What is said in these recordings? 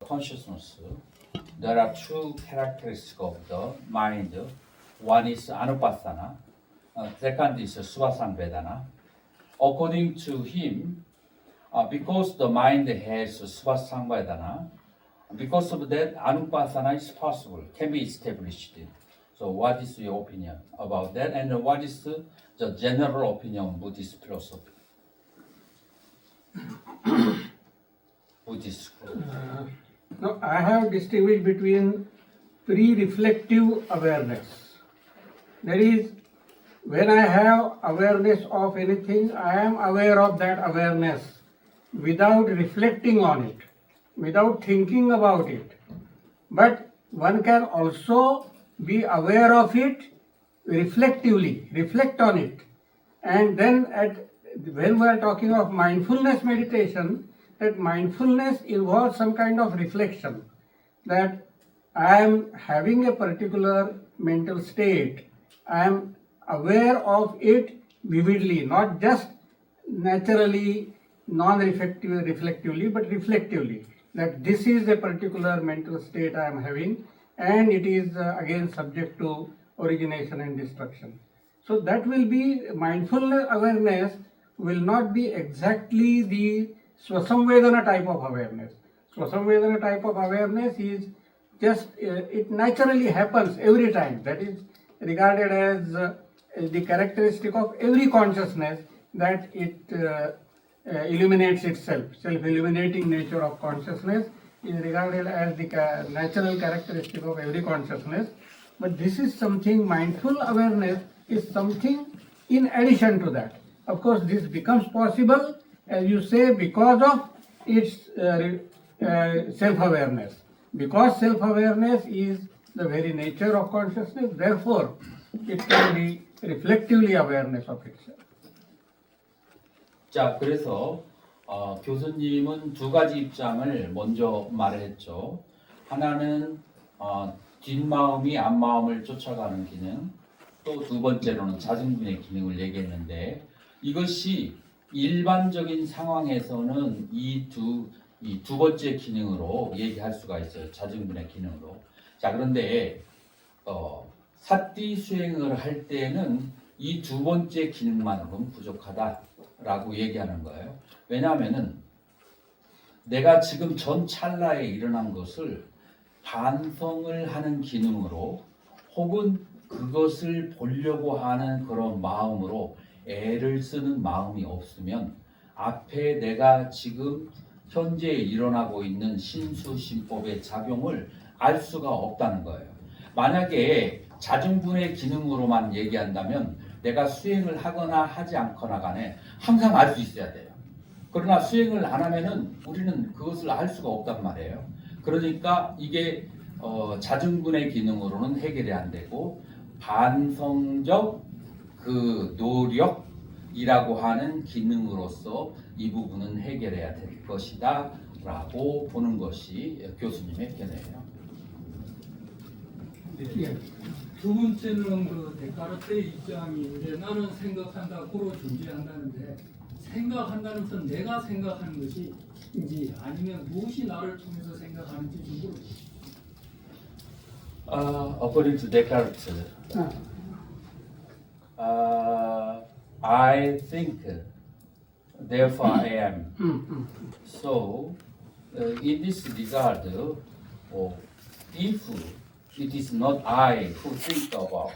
consciousness, there are two characteristics of the mind. One is anupassana, second is svasambhedana. According to him, because the mind has svasambhedana, because of that, anupassana is possible, can be established. So, what is your opinion about that, and what is the general opinion of Buddhist philosophy? Buddhist school. Now, I have distinguished between pre-reflective awareness. That is, when I have awareness of anything, I am aware of that awareness without reflecting on it, without thinking about it. But one can also be aware of it reflectively, reflect on it. And then when we are talking of mindfulness meditation, that mindfulness involves some kind of reflection, that I am having a particular mental state, I am aware of it vividly, not just naturally, non-reflectively, but reflectively, that this is a particular mental state I am having, and it is again subject to origination and destruction. So that will be mindful awareness, will not be exactly the Swasamvedana type of awareness. Swasamvedana type of awareness is just, it naturally happens every time. That is regarded as the characteristic of every consciousness, that it illuminates itself. Self-illuminating nature of consciousness is regarded as the natural characteristic of every consciousness. But this is something, mindful awareness is something in addition to that. Of course, this becomes possible, as you say, because of its self-awareness. Because self-awareness is the very nature of consciousness, therefore, it can be reflectively awareness of itself. 자, 그래서 교수님은 두 가지 입장을 먼저 말했죠. 하나는 뒷마음이 앞마음을 쫓아가는 기능, 또 두 번째로는 자증분의 기능을 얘기했는데, 이것이 일반적인 상황에서는 이 두 번째 기능으로 얘기할 수가 있어요. 자증분의 기능으로. 자, 그런데 사띠 수행을 할 때는 이 두 번째 기능만으로는 부족하다라고 얘기하는 거예요. 왜냐하면은 내가 지금 전 찰나에 일어난 것을 반성을 하는 기능으로, 혹은 그것을 보려고 하는 그런 마음으로 애를 쓰는 마음이 없으면 앞에 내가 지금 현재 일어나고 있는 신수신법의 작용을 알 수가 없다는 거예요. 만약에 자증분의 기능으로만 얘기한다면 내가 수행을 하거나 하지 않거나 간에 항상 알 수 있어야 돼요. 그러나 수행을 안 하면은 우리는 그것을 알 수가 없단 말이에요. 그러니까 이게 자증분의 기능으로는 해결이 안 되고, 반성적 그 노력이라고 하는 기능으로서 이 부분은 해결해야 될 것이다 라고 보는 것이 교수님의 견해예요. 네. 두 번째는 그 데카르트의 입장인데, 나는 생각한다, 고로 존재한다는데, 생각한다는 것은 내가 생각하는 것이인지 아니면 무엇이 나를 통해서 생각하는지 좀 물어보십시오. According to Descartes, I think, therefore I am. So, in this regard, if it is not I who think about,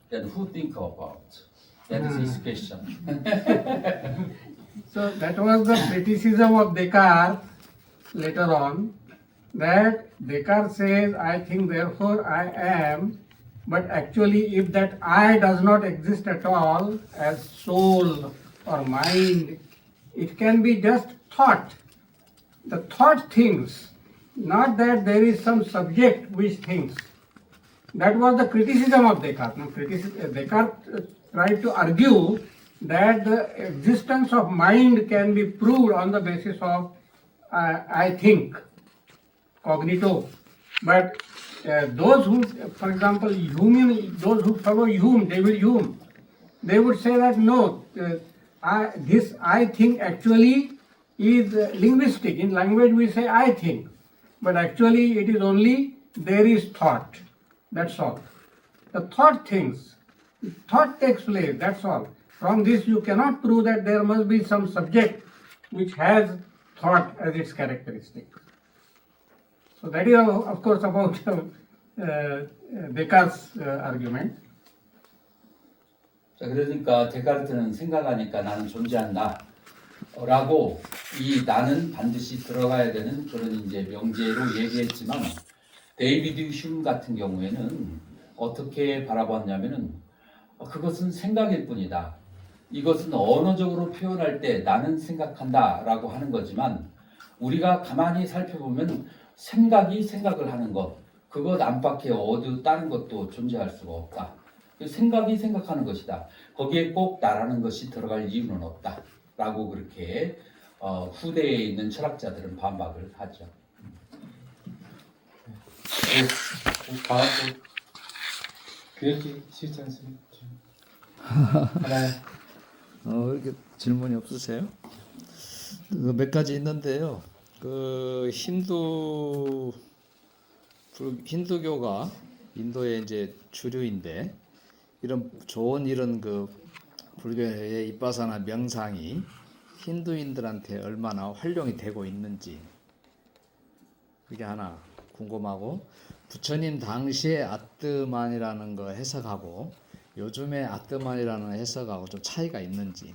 then who think about? That is his question. So that was the criticism of Descartes later on, that Descartes says, I think, therefore I am, but actually if that I does not exist at all as soul or mind, it can be just thought. The thought thinks, not that there is some subject which thinks. That was the criticism of Descartes. Now, Descartes tried to argue that the existence of mind can be proved on the basis of I think, cognito. But those who, for example, those who follow Hume, David Hume, they would say that no, this I think actually is linguistic. In language we say I think. but actually it is only there is thought. That's all. The thought thinks, thought takes place, that's all. From this you cannot prove that there must be some subject which has thought as its characteristic. So that is of course about Descartes' argument. 자, 그러니까 데카르트는 생각하니까 나는 존재한다 라고 이 나는 반드시 들어가야 되는 그런 이제 명제로 얘기했지만 데이비드 휴me 같은 경우에는 어떻게 바라봤냐면은 그것은 생각일 뿐이다. 이것은 언어적으로 표현할 때 나는 생각한다 라고 하는 거지만 우리가 가만히 살펴보면 생각이 생각을 하는 것 그것 안팎에 어디 다른 것도 존재할 수가 없다. 생각이 생각하는 것이다. 거기에 꼭 나라는 것이 들어갈 이유는 없다. 라고 그렇게 후대에 있는 철학자들은 반박을 하죠. 다음 그렇게 쉽지 않습니다. 하나요? 이렇게 질문이 없으세요? 몇 가지 있는데요. 힌두교가 인도의 이제 주류인데 이런 좋은 이런 불교의 이빠사나 명상이 힌두인들한테 얼마나 활용이 되고 있는지 그게 하나 궁금하고 부처님 당시의 아뜨만이라는 거 해석하고 요즘의 아뜨만이라는 해석하고 좀 차이가 있는지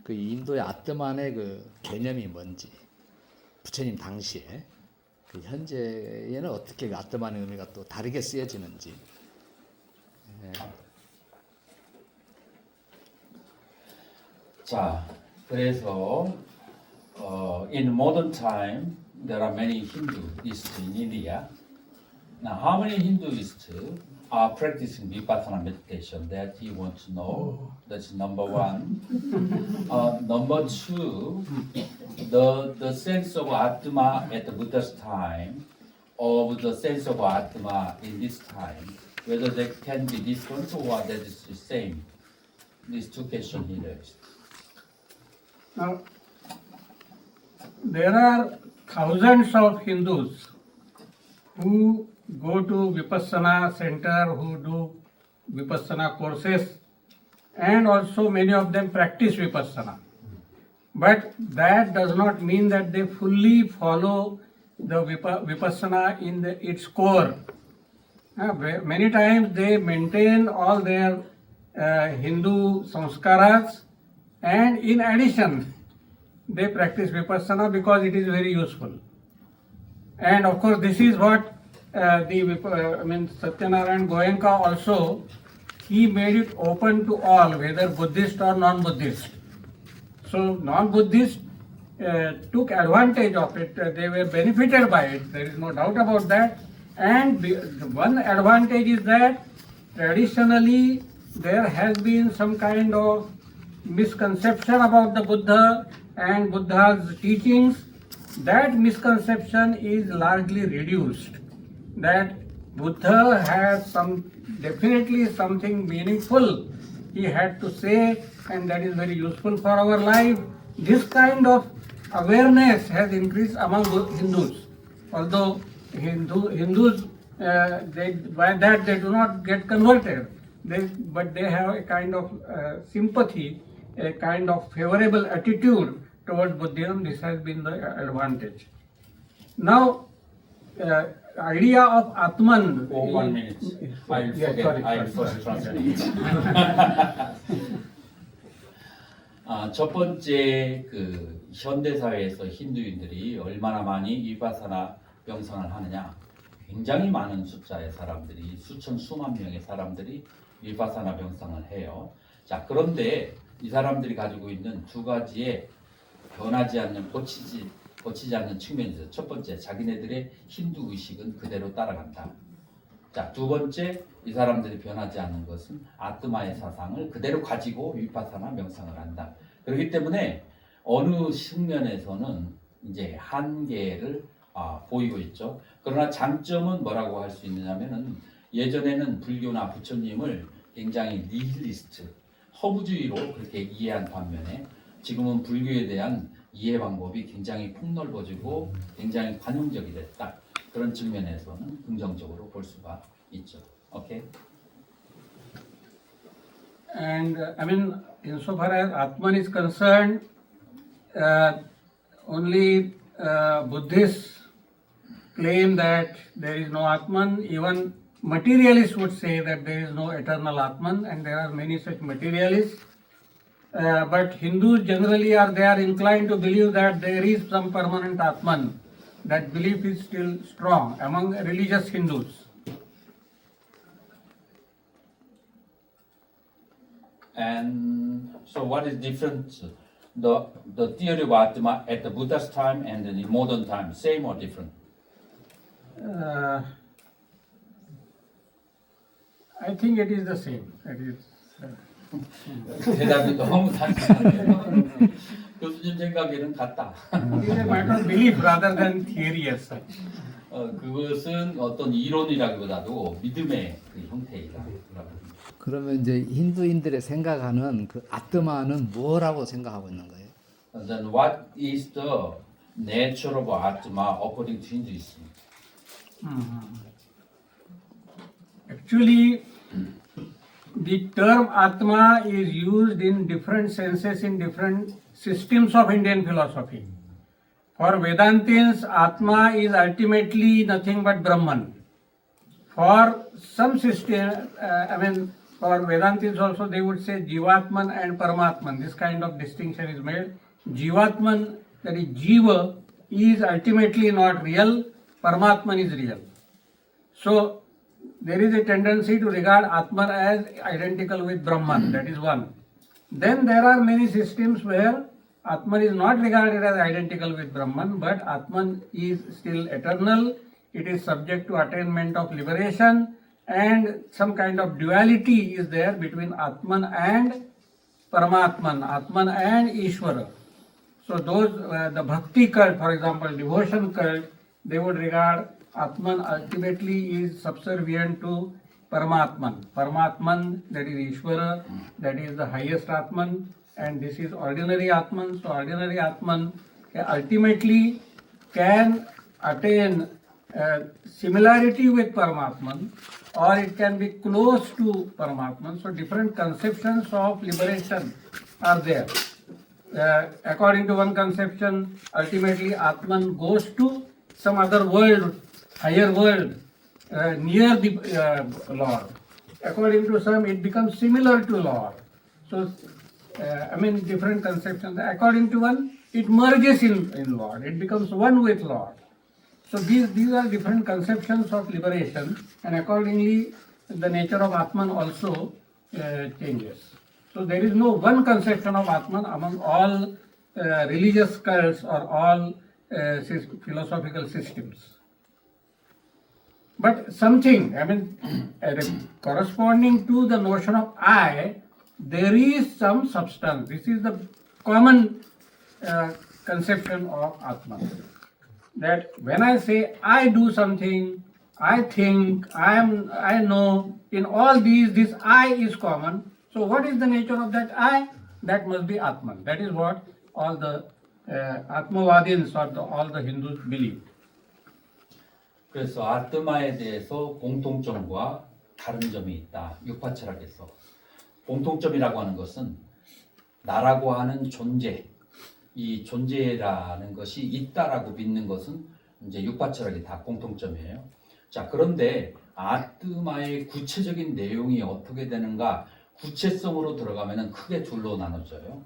그 인도의 아뜨만의 개념이 뭔지 부처님 당시에 현재에는 어떻게 아뜨만의 의미가 또 다르게 쓰여지는지 자, 그래서 in modern time there are many Hinduists in India. Now, how many Hinduists are practicing vipassana meditation? That you want to know. That's number one. Number two, the sense of Atma at the Buddha's time, or the sense of Atma in this time, whether they can be different or that is the same. These two questions he raised. Now, there are thousands of Hindus who go to Vipassana center, who do Vipassana courses, and also many of them practice Vipassana. But that does not mean that they fully follow the Vipassana in its core. Many times they maintain all their Hindu samskaras, and in addition they practice Vipassana because it is very useful. And of course this is what Satyanarayan Goenka also, he made it open to all, whether Buddhist or non-Buddhist. So non-Buddhists took advantage of it, they were benefited by it, there is no doubt about that. And the one advantage is that traditionally there has been some kind of misconception about the Buddha and Buddha's teachings. That misconception is largely reduced. That Buddha has definitely something meaningful he had to say, and that is very useful for our life. This kind of awareness has increased among Hindus. Although Hindus, by that they do not get converted, but they have a kind of sympathy, a kind of favorable attitude towards Buddhism. This has been the advantage. Now, idea of Atman. For 1 minute. I'll forget. sorry. I'll first translate. 첫 번째 현대 사회에서 힌두인들이 얼마나 많이 위파사나 명상을 하느냐? 굉장히 많은 숫자의 사람들이 수천 수만 명의 사람들이 위파사나 명상을 해요. 자, 그런데 이 사람들이 가지고 있는 두 가지의 변하지 않는 고치지 않는 측면이 있어요. 첫 번째, 자기네들의 힌두 의식은 그대로 따라간다. 자, 두 번째, 이 사람들이 변하지 않는 것은 아트마의 사상을 그대로 가지고 위파사나 명상을 한다. 그렇기 때문에 어느 측면에서는 이제 한계를 보이고 있죠. 그러나 장점은 뭐라고 할 수 있느냐면은 예전에는 불교나 부처님을 굉장히 니힐리스트, 허무주의로 그렇게 이해한 반면에 지금은 불교에 대한 이해 방법이 굉장히 폭넓어지고 굉장히 관용적이 됐다. 그런 측면에서는 긍정적으로 볼 수가 있죠. 오케이. And I mean, insofar as Atman is concerned, only Buddhists claim that there is no Atman. Even materialists would say that there is no eternal Atman, and there are many such materialists. But Hindus generally they are inclined to believe that there is some permanent Atman. That belief is still strong among religious Hindus. And so, what is different? The theory of Atma at the Buddha's time and in modern time, same or different? I think it is the same. It is, 대답이 너무 단순하네요. 교수님 생각에는 같다. it is a matter of belief rather than theory as such. 그것은 어떤 이론이라기보다도 믿음의 그 형태이다. 그러면 이제 힌두인들의 생각하는 그 아트마는 뭐라고 생각하고 있는 거예요? Then what is the nature of Atma according to Hinduism? Actually, the term Atma is used in different senses in different systems of Indian philosophy. For Vedantins, Atma is ultimately nothing but Brahman. For some system, for Vedantins also they would say Jivatman and Paramatman. This kind of distinction is made. Jivatman, that is Jiva, is ultimately not real. Paramatman is real. So there is a tendency to regard Atman as identical with Brahman. That is one. Then there are many systems where Atman is not regarded as identical with Brahman, but Atman is still eternal. It is subject to attainment of liberation, and some kind of duality is there between Atman and Paramatman, Atman and Ishvara. So those, the Bhakti cult, for example, devotion cult, they would regard Atman ultimately is subservient to Paramatman. Paramatman, that is Ishvara, that is the highest Atman, and this is ordinary Atman. So ordinary Atman ultimately can attain similarity with Paramatman, or it can be close to Paramatman. So different conceptions of liberation are there. According to one conception, ultimately Atman goes to some other world, higher world, near the Lord. According to some, it becomes similar to Lord. So, different conceptions. According to one, it merges in Lord. It becomes one with Lord. So these are different conceptions of liberation, and accordingly, the nature of Atman also changes. So there is no one conception of Atman among all religious cults or all philosophical systems. But something, corresponding to the notion of I, there is some substance. This is the common conception of Atman. That when I say I do something, I think, I know, in all these, this I is common. So what is the nature of that I? That must be Atman. That is what all the Atmavadins or all the Hindus believe. 그래서 아트마에 대해서 공통점과 다른 점이 있다. 육파철학에서 공통점이라고 하는 것은 나라고 하는 존재, 이 존재라는 것이 있다라고 믿는 것은 이제 육파철학이 다 공통점이에요. 자, 그런데 아트마의 구체적인 내용이 어떻게 되는가? 구체성으로 들어가면은 크게 둘로 나눠져요.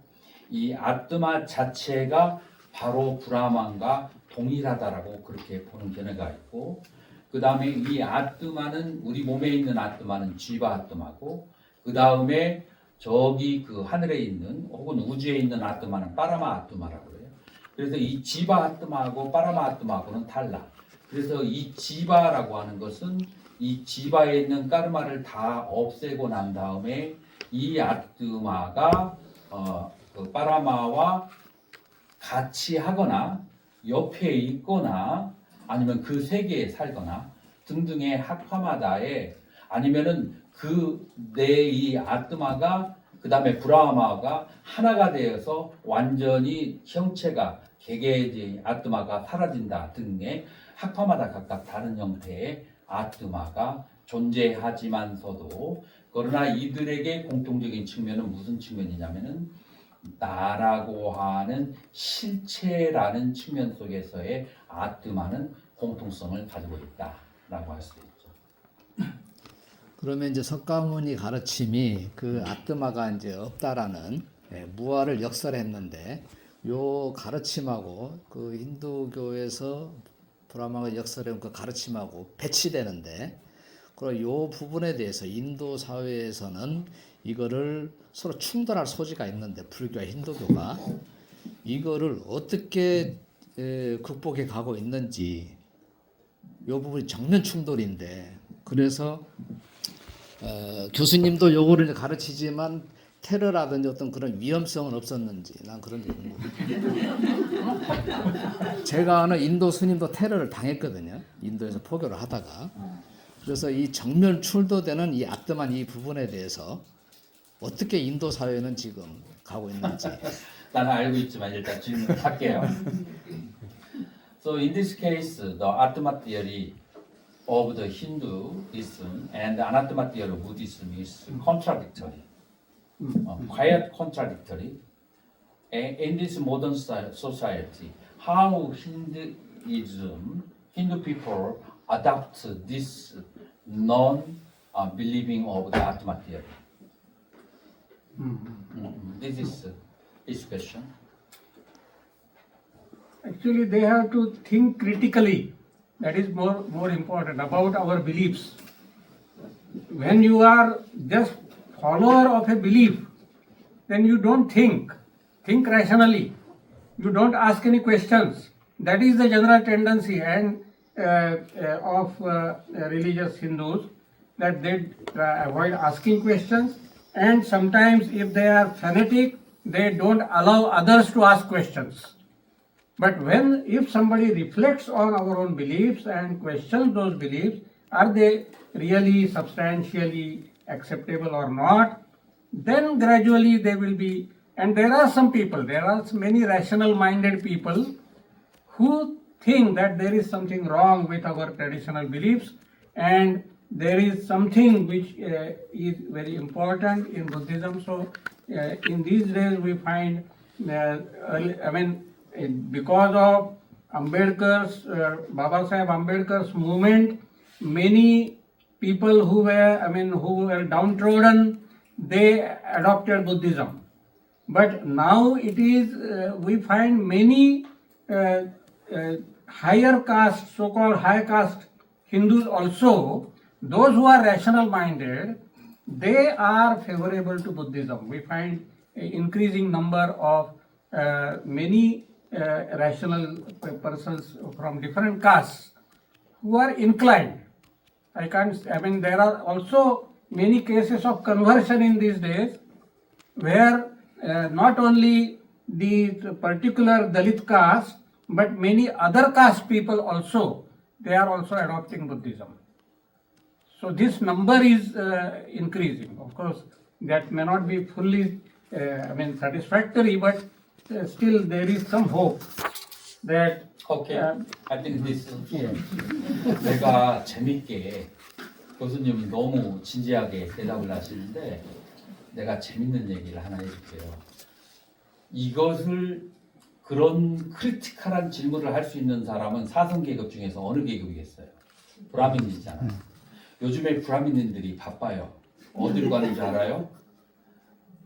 이 아트마 자체가 바로 브라만과 동일하다라고 그렇게 보는 견해가 있고, 그 다음에 이 아트마는 우리 몸에 있는 아트마는 지바 아트마고, 그 다음에 저기 그 하늘에 있는 혹은 우주에 있는 아트마는 파라마 아트마라고 해요. 그래서 이 지바 아트마하고 파라마 아트마하고는 달라. 그래서 이 지바라고 하는 것은 이 지바에 있는 까르마를 다 없애고 난 다음에 이 아트마가 그 파라마와 같이 하거나 옆에 있거나 아니면 그 세계에 살거나 등등의 학파마다에 아니면은 그 내 이 아트마가 그 다음에 브라마가 하나가 되어서 완전히 형체가 개개의 아트마가 사라진다 등의 학파마다 각각 다른 형태의 아트마가 존재하지만서도 그러나 이들에게 공통적인 측면은 무슨 측면이냐면은 나라고 하는 실체라는 측면 속에서의 아트마는 공통성을 가지고 있다라고 할 수 있죠. 그러면 이제 석가모니 가르침이 그 아뜨마가 이제 없다라는 무아를 역설했는데 요 가르침하고 그 힌두교에서 브라마가 역설한 그 가르침하고 배치되는데 그럼 요 부분에 대해서 인도 사회에서는 이거를 서로 충돌할 소지가 있는데 불교와 힌두교가 이거를 어떻게 극복해 가고 있는지 요 부분이 정면 충돌인데 그래서 교수님도 요거를 가르치지만 테러라든지 어떤 그런 위험성은 없었는지 난 그런 게 궁금해요. 제가 아는 인도 스님도 테러를 당했거든요. 인도에서 포교를 하다가. 그래서 이 정면 충돌되는 이 아뜨만 이 부분에 대해서 어떻게 인도 사회는 지금 가고 있는지. 나는 알고 있지만 일단 질문할게요. So in this case, the Atma theory of the Hinduism and Anathema theory of Buddhism is contradictory, quite contradictory. In this modern society, how Hindu people adopt this non-believing of the Atma theory? This is his question. Actually, they have to think critically. That is more important about our beliefs. When you are just follower of a belief, then you don't think rationally. You don't ask any questions. That is the general tendency and of religious Hindus, that they avoid asking questions, and sometimes if they are fanatic, they don't allow others to ask questions. But if somebody reflects on our own beliefs and questions those beliefs, are they really substantially acceptable or not, then gradually they will be. And there are many rational minded people who think that there is something wrong with our traditional beliefs and there is something which is very important in Buddhism. So in these days we find, because of Baba Saheb Ambedkar's movement, many people who were downtrodden, they adopted Buddhism. But now we find many higher caste, so-called high caste Hindus also, those who are rational minded, they are favorable to Buddhism. We find an increasing number of many rational persons from different castes who are inclined. There are also many cases of conversion in these days where not only the particular Dalit caste, but many other caste people also, they are also adopting Buddhism. So this number is increasing. Of course, that may not be fully satisfactory, but still there is some hope that. Okay, I think this. 내가 재밌게 교수님은 너무 진지하게 대답을 하시는데 내가 재밌는 얘기를 하나 해줄게요. 이것을 그런 크리티컬한 질문을 할 수 있는 사람은 사선 계급 중에서 어느 계급이겠어요? 브라민이잖아요. 요즘에 브라민인들이 바빠요. 어디로 가는 줄 알아요?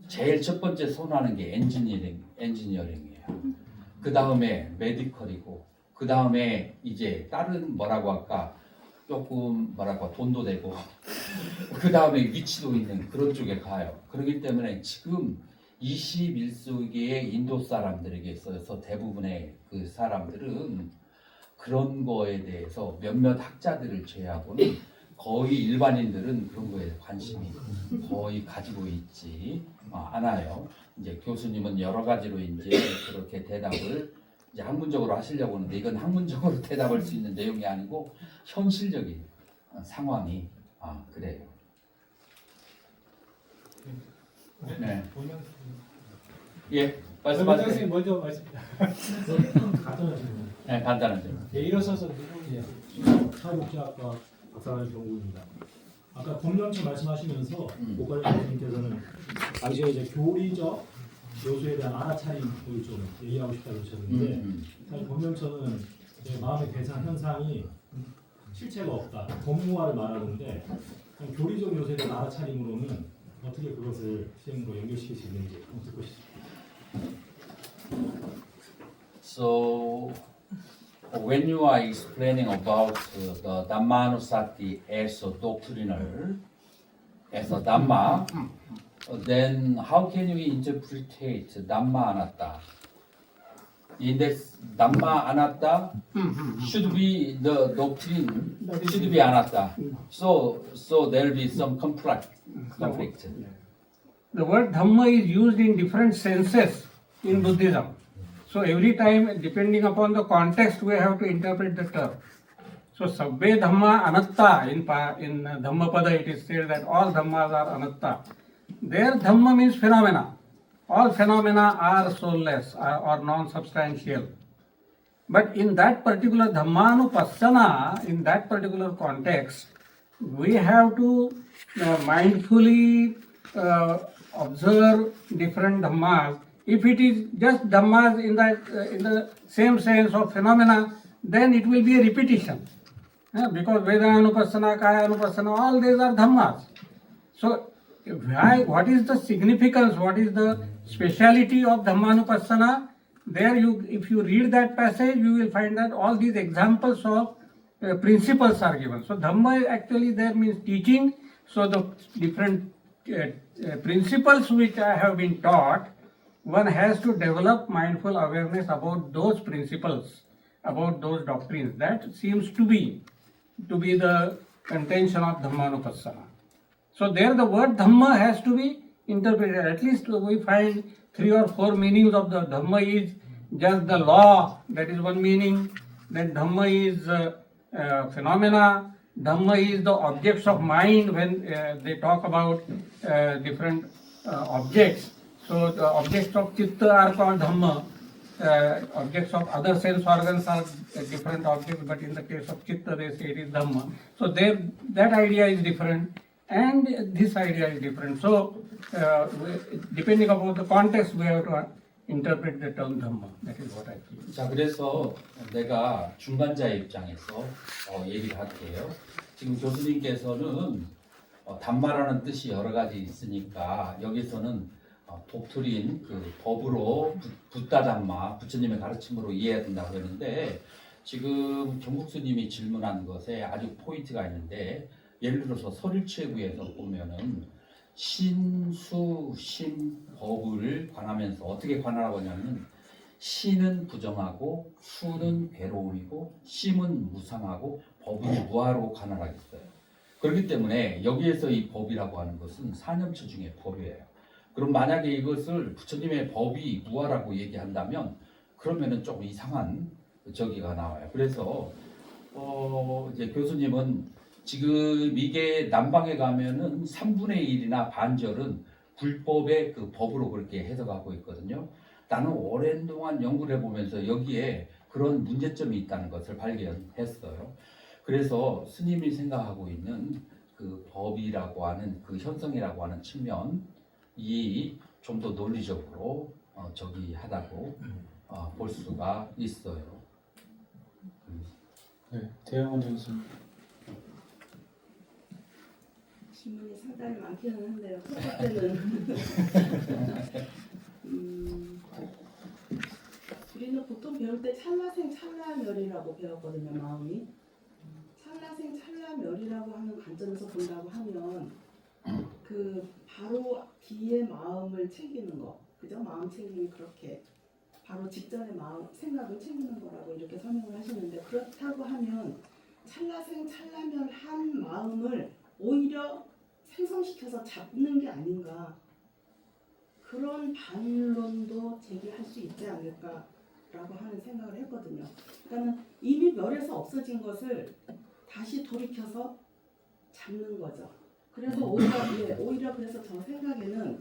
제일 첫 번째 선호하는 게 엔지니어링이에요. 그 다음에 메디컬이고, 그 다음에 이제 다른 조금 돈도 되고, 그 다음에 위치도 있는 그런 쪽에 가요. 그렇기 때문에 지금 21세기의 인도 사람들에게 있어서 대부분의 그 사람들은 그런 거에 대해서 몇몇 학자들을 제외하고는 거의 일반인들은 그런 거에 관심이 거의 가지고 있지 않아요. 이제 교수님은 여러 가지로 이제 그렇게 대답을 이제 학문적으로 하시려고 하는데 이건 학문적으로 대답할 수 있는 내용이 아니고 현실적인 상황이 그래요. 네. 예, 원장님 말씀하세요. 먼저 말씀. 네, 간단한 질문. 예, 일어서서 누구냐? 사회복지학과 박사관 정국입니다. 아까 법령처 말씀하시면서 고관장님께서는 당시에 이제 교리적 요소에 대한 알아차림을 좀 얘기하고 싶다고 하셨는데 사실 법령처는 이제 마음의 대상 현상이 실체가 없다, 법무화를 말하는데 교리적 요소에 대한 알아차림으로는 어떻게 그것을 시행으로 연결시킬 수 있는지 한번 듣고 싶습니다. So, when you are explaining about the Dhammanussati as a doctrinal, as a Dhamma, then how can we interpret Dhamma Anatta? In this Dhamma Anatta, should be the doctrine should be Anatta. So there will be some conflict. The word Dhamma is used in different senses in Buddhism. So every time, depending upon the context, we have to interpret the term. So Sabbe Dhamma Anatta, in Dhammapada it is said that all Dhammas are Anatta. There Dhamma means phenomena. All phenomena are soulless or non-substantial. But in that particular Dhammanupassana, in that particular context, we have to mindfully observe different Dhammas. If it is just Dhammas in the same sense of phenomena, then it will be a repetition. Because Vedananupassana, Kayanupassana, all these are Dhammas. So, what is the significance, what is the speciality of Dhammanupassana? There, if you read that passage, you will find that all these examples of principles are given. So, Dhamma actually there means teaching. So, the different principles which I have been taught, one has to develop mindful awareness about those principles, about those doctrines. That seems to be the contention of Dhammanupassana. So there the word Dhamma has to be interpreted. At least we find 3 or 4 meanings of the Dhamma is just the law, that is one meaning. Then Dhamma is phenomena. Dhamma is the objects of mind when they talk about different objects. So the objects of Chitta are called Dhamma. Objects of other sense organs are different objects, but in the case of Chitta they say it is Dhamma. So that idea is different and this idea is different. So depending upon the context we have to interpret the term Dhamma. That is what I feel. 자, 그래서 내가 중간자의 입장에서 얘기를 할게요. 지금 교수님께서는 담마라는 뜻이 여러 가지 있으니까 여기서는 독트린 그 법으로 붓다담마 부처님의 가르침으로 이해해야 된다고 했는데 지금 경국수님이 질문한 것에 아주 포인트가 있는데 예를 들어서 설일체구에서 보면은 신수 심법을 관하면서 어떻게 관하라고 하냐면 신은 부정하고 수는 괴로움이고 심은 무상하고 법은 무아로 관할하겠어요. 그렇기 때문에 여기에서 이 법이라고 하는 것은 사념처 중에 법이에요. 그럼 만약에 이것을 부처님의 법이 무아라고 얘기한다면 그러면은 조금 이상한 저기가 나와요. 그래서 이제 교수님은 지금 이게 남방에 가면은 3분의 1이나 반절은 불법의 그 법으로 그렇게 해석하고 있거든요. 나는 오랜 동안 연구를 해보면서 여기에 그런 문제점이 있다는 것을 발견했어요. 그래서 스님이 생각하고 있는 그 법이라고 하는 그 현성이라고 하는 측면 이 좀 더 논리적으로 저기하다고 볼 수가 있어요. 네, 대형원 교수님. 질문이 상당히 많기는 한데요. 첫 번째는 우리는 보통 배울 때 찰나생 찰나멸이라고 배웠거든요. 마음이 찰나생 찰나멸이라고 하는 관점에서 본다고 하면 그 바로 뒤에 마음을 챙기는 거, 그죠? 마음 챙김이 그렇게 바로 직전에 마음 생각을 챙기는 거라고 이렇게 설명을 하시는데 그렇다고 하면 찰나생 찰나멸 한 마음을 오히려 생성시켜서 잡는 게 아닌가 그런 반론도 제기할 수 있지 않을까라고 하는 생각을 했거든요. 그러니까 이미 멸에서 없어진 것을 다시 돌이켜서 잡는 거죠. 그래서 오히려 그래서 저 생각에는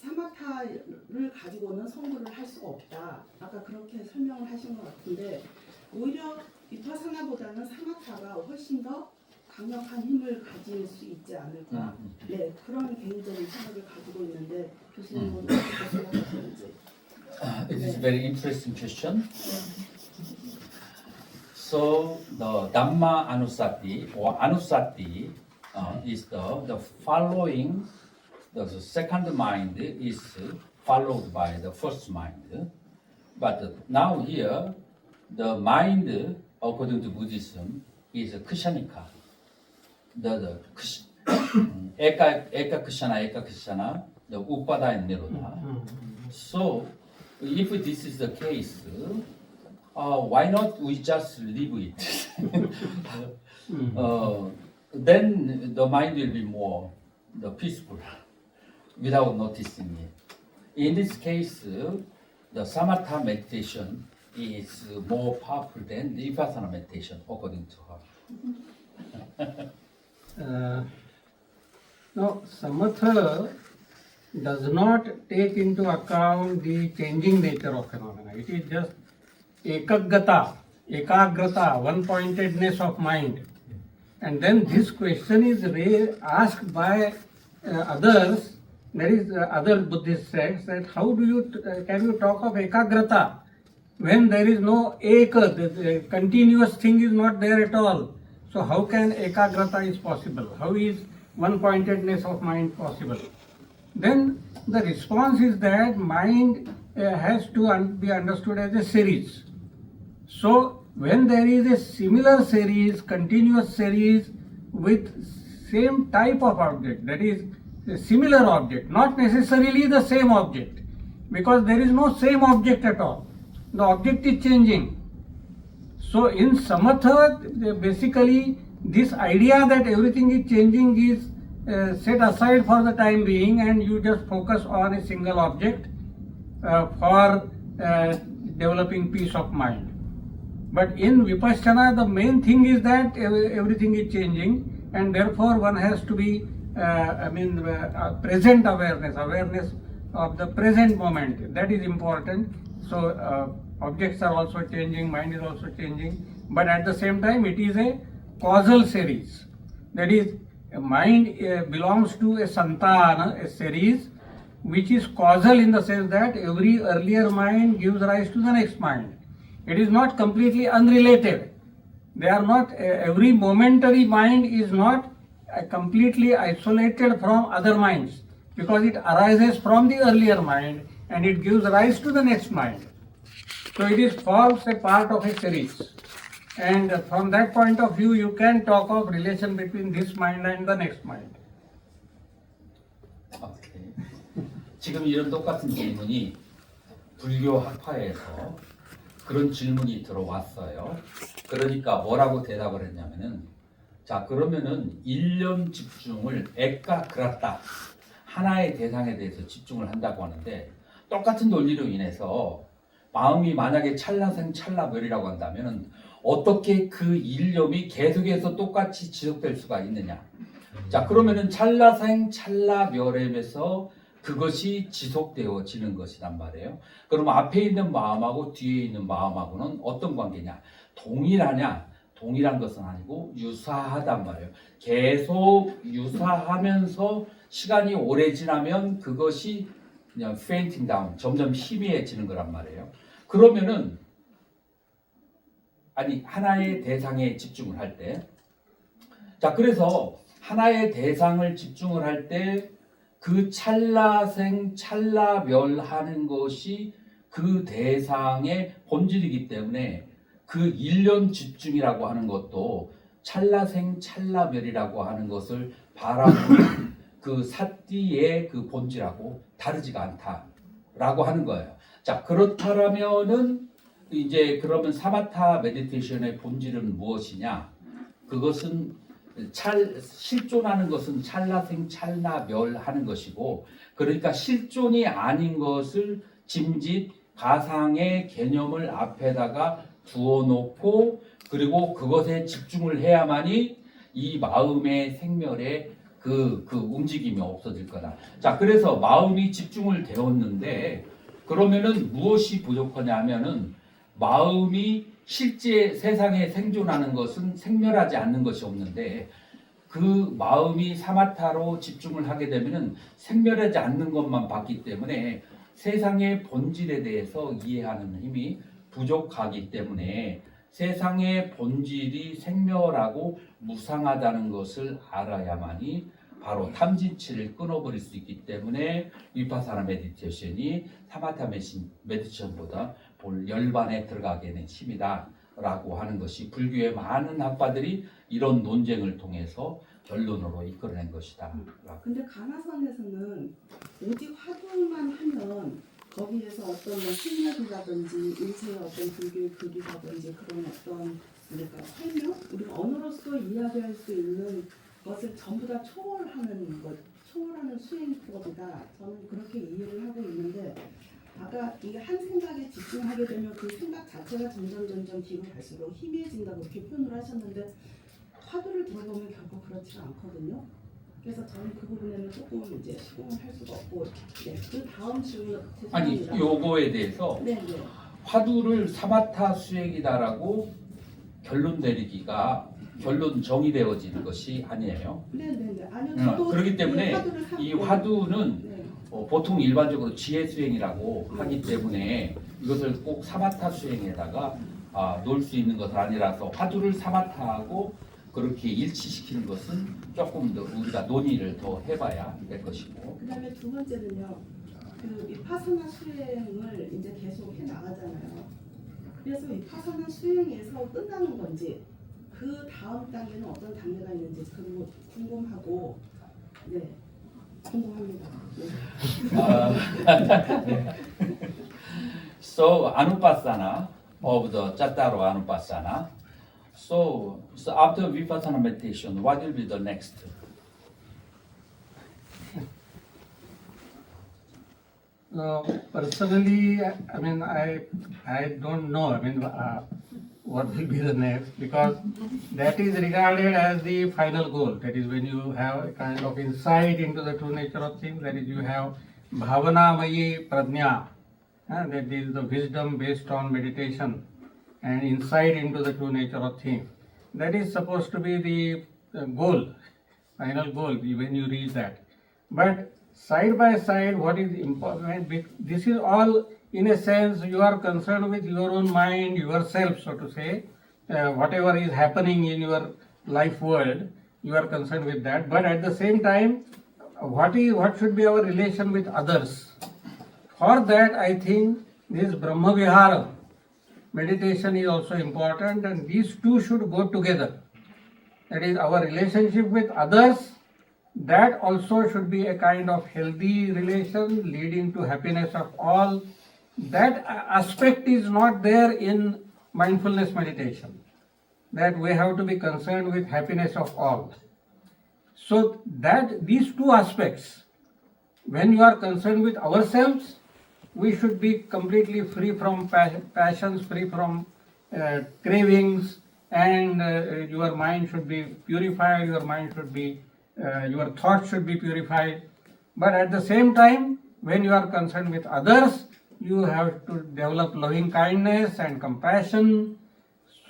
사마타를 가지고는 성불을 할 수가 없다. 아까 그렇게 설명을 하신 것 같은데 오히려 비파사나보다는 사마타가 훨씬 더 강력한 힘을 가질 수 있지 않을까. 네, 그런 개인적인 생각을 가지고 있는데 교수님은 어떻게 생각하시는지. It is a very interesting question. So the Dhamma Anusati or Anusati is the following. The second mind is followed by the first mind. But now here, the mind, according to Buddhism, is Kshanika. The Eka Kshana, the Upada and Nirodha. So, if this is the case, why not we just leave it? Then the mind will be more peaceful without noticing it. In this case, the samatha meditation is more powerful than the vipassana meditation, according to her. Now, samatha does not take into account the changing nature of phenomena. It is just ekagrata, one-pointedness of mind. And then this question is asked by others. There is other Buddhist sects that how do you can you talk of ekagrata when there is no eka, the continuous thing is not there at all. So how can ekagrata is possible? How is one-pointedness of mind possible? Then the response is that mind has to be understood as a series. So when there is a similar series, continuous series with same type of object, that is a similar object, not necessarily the same object, because there is no same object at all. The object is changing. So in samatha, basically this idea that everything is changing is set aside for the time being, and you just focus on a single object for developing peace of mind. But in Vipassana, the main thing is that everything is changing, and therefore one has to be present awareness of the present moment. That is important. So objects are also changing, mind is also changing, but at the same time it is a causal series. That is, mind belongs to a santana, a series, which is causal in the sense that every earlier mind gives rise to the next mind. It is not completely unrelated. They are not, every momentary mind is not completely isolated from other minds, because it arises from the earlier mind and it gives rise to the next mind. So it forms a part of a series. And from that point of view, you can talk of relation between this mind and the next mind. 오케이. 지금 이런 똑같은 질문이 불교 학파에서 그런 질문이 들어왔어요. 그러니까 뭐라고 대답을 했냐면은, 자 그러면은 일념 집중을 에카그라타, 하나의 대상에 대해서 집중을 한다고 하는데, 똑같은 논리로 인해서 마음이 만약에 찰나생 찰나멸이라고 한다면은 어떻게 그 일념이 계속해서 똑같이 지속될 수가 있느냐. 자 그러면은 찰나생 찰나멸에서 그것이 지속되어지는 것이란 말이에요. 그러면 앞에 있는 마음하고 뒤에 있는 마음하고는 어떤 관계냐? 동일하냐? 동일한 것은 아니고 유사하단 말이에요. 계속 유사하면서 시간이 오래 지나면 그것이 그냥 fainting down, 점점 희미해지는 거란 말이에요. 그러면은 하나의 대상에 집중을 할 때, 자 그래서 하나의 대상을 집중을 할 때 그 찰나생 찰나멸하는 것이 그 대상의 본질이기 때문에 그 일념 집중이라고 하는 것도 찰나생 찰나멸이라고 하는 것을 바라보는 그 사띠의 그 본질하고 다르지가 않다라고 하는 거예요. 자 그렇다면은 이제 그러면 사마타 메디테이션의 본질은 무엇이냐? 그것은 실존하는 것은 찰나생 찰나멸하는 것이고, 그러니까 실존이 아닌 것을 짐짓 가상의 개념을 앞에다가 두어놓고 그리고 그것에 집중을 해야만이 이 마음의 생멸에 그 움직임이 없어질 거다. 자, 그래서 마음이 집중을 되었는데 그러면은 무엇이 부족하냐면은 마음이 실제 세상에 생존하는 것은 생멸하지 않는 것이 없는데 그 마음이 사마타로 집중을 하게 되면은 생멸하지 않는 것만 봤기 때문에 세상의 본질에 대해서 이해하는 힘이 부족하기 때문에 세상의 본질이 생멸하고 무상하다는 것을 알아야만이 바로 탐진치를 끊어버릴 수 있기 때문에 위파사나 메디테이션이 사마타 메디테이션보다 볼 열반에 들어가게 된 힘이다 라고 하는 것이 불교의 많은 학파들이 이런 논쟁을 통해서 결론으로 이끌어낸 것이다 라고. 근데 가나선에서는 오직 화두만 하면 거기에서 어떤 뭐 생략이라든지 인생의 어떤 불교의 글이라든지 그런 어떤 우리가 설명, 우리가 언어로서 이야기할 수 있는 것을 전부 다 초월하는 것, 초월하는 수행법이다. 저는 그렇게 이해를 하고 있는데 아까 이 한 생각에 집중하게 되면 그 생각 자체가 점점 뒤로 갈수록 희미해진다고 이렇게 표현을 하셨는데 화두를 들어보면 결코 그렇지가 않거든요. 그래서 저는 그 부분에는 조금 이제 수긍을 할 수가 없고, 네, 그 다음 질문 아니 죄송합니다. 요거에 대해서 네, 네. 화두를 사마타 수행이다라고 결론 내리기가 결론 정의되어지는 것이 아니에요. 네네네. 아니요, 저도 그렇기 때문에 이 화두를 이 화두는 네. 보통 일반적으로 지혜 수행이라고 하기 때문에 이것을 꼭 사마타 수행에다가 놓을 수 있는 것은 아니라서 화두를 사마타하고 그렇게 일치시키는 것은 조금 더 우리가 논의를 더 해봐야 될 것이고. 그다음에 두 번째는요. 그 위파사나 수행을 이제 계속 해 나가잖아요. 그래서 위파사나 수행에서 끝나는 건지 그 다음 단계는 어떤 단계가 있는지 그리고 궁금하고, 네, 궁금합니다. 네. So Anupassana of the Chattaro Anupassana. So after Vipassana meditation, what will be the next? Personally, I mean, I don't know. I mean, what will be the next, because that is regarded as the final goal. That is when you have a kind of insight into the true nature of things. That is, you have bhavanamayi prajna. That is the wisdom based on meditation and insight into the true nature of things. That is supposed to be the goal, final goal when you reach that. But side by side, what is important, this is all in a sense you are concerned with your own mind, yourself, so to say. Whatever is happening in your life world, you are concerned with that. But at the same time, what should be our relation with others? For that, I think this Brahma Vihara meditation is also important, and these two should go together. That is, our relationship with others, that also should be a kind of healthy relation leading to happiness of all. That aspect is not there in mindfulness meditation, that we have to be concerned with happiness of all. So that these two aspects, when you are concerned with ourselves, we should be completely free from passions, free from cravings, and your mind should be purified, your mind should be, your thoughts should be purified. But at the same time, when you are concerned with others, you have to develop loving kindness and compassion.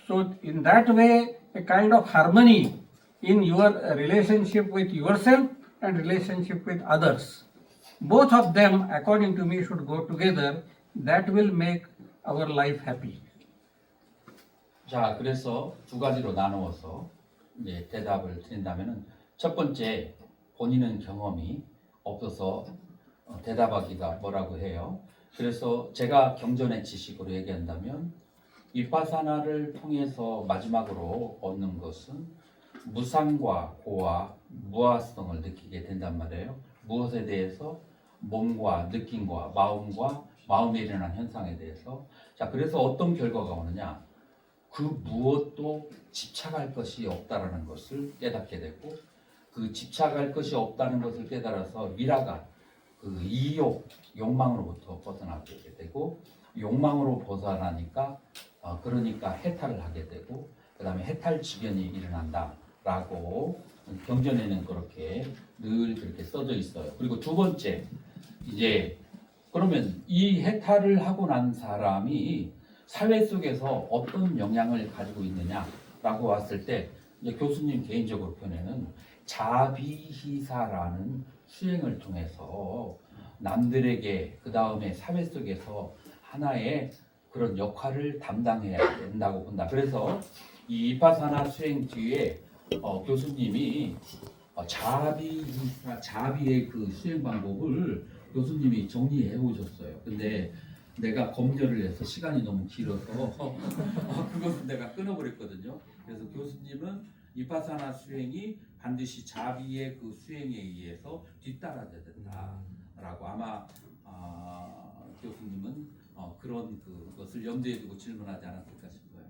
So in that way, a kind of harmony in your relationship with yourself and relationship with others. Both of them, according to me, should go together. That will make our life happy. 자, 그래서 두 가지로 나누어서 이제 대답을 드린다면은 첫 번째, 본인은 경험이 없어서 대답하기가 뭐라고 해요. 그래서 제가 경전의 지식으로 얘기한다면 위파사나를 통해서 마지막으로 얻는 것은 무상과 고와 무아성을 느끼게 된단 말이에요. 무엇에 대해서? 몸과 느낌과 마음과 마음에 일어난 현상에 대해서. 자, 그래서 어떤 결과가 오느냐? 그 무엇도 집착할 것이 없다라는 것을 깨닫게 되고, 그 집착할 것이 없다는 것을 깨달아서 미라가 그 이욕, 욕망으로부터 벗어나게 되고, 욕망으로 벗어나니까 그러니까 해탈을 하게 되고, 그 다음에 해탈 지변이 일어난다라고 경전에는 그렇게 늘 그렇게 써져 있어요. 그리고 두 번째, 이제 그러면 이 해탈을 하고 난 사람이 사회 속에서 어떤 영향을 가지고 있느냐라고 봤을 때 이제 교수님 개인적으로 표현에는 자비희사라는 수행을 통해서 남들에게 그 다음에 사회 속에서 하나의 그런 역할을 담당해야 된다고 본다. 그래서 이 이파사나 수행 뒤에 교수님이 자비희사, 자비의 그 수행 방법을 교수님이 정리해 오셨어요. 근데 내가 검열을 해서 시간이 너무 길어서 그것은 내가 끊어버렸거든요. 그래서 교수님은 이파사나 수행이 반드시 자비의 그 수행에 의해서 뒤따라져야 된다라고 아마 교수님은 그런 그것을 염두에 두고 질문하지 않았을까 싶어요.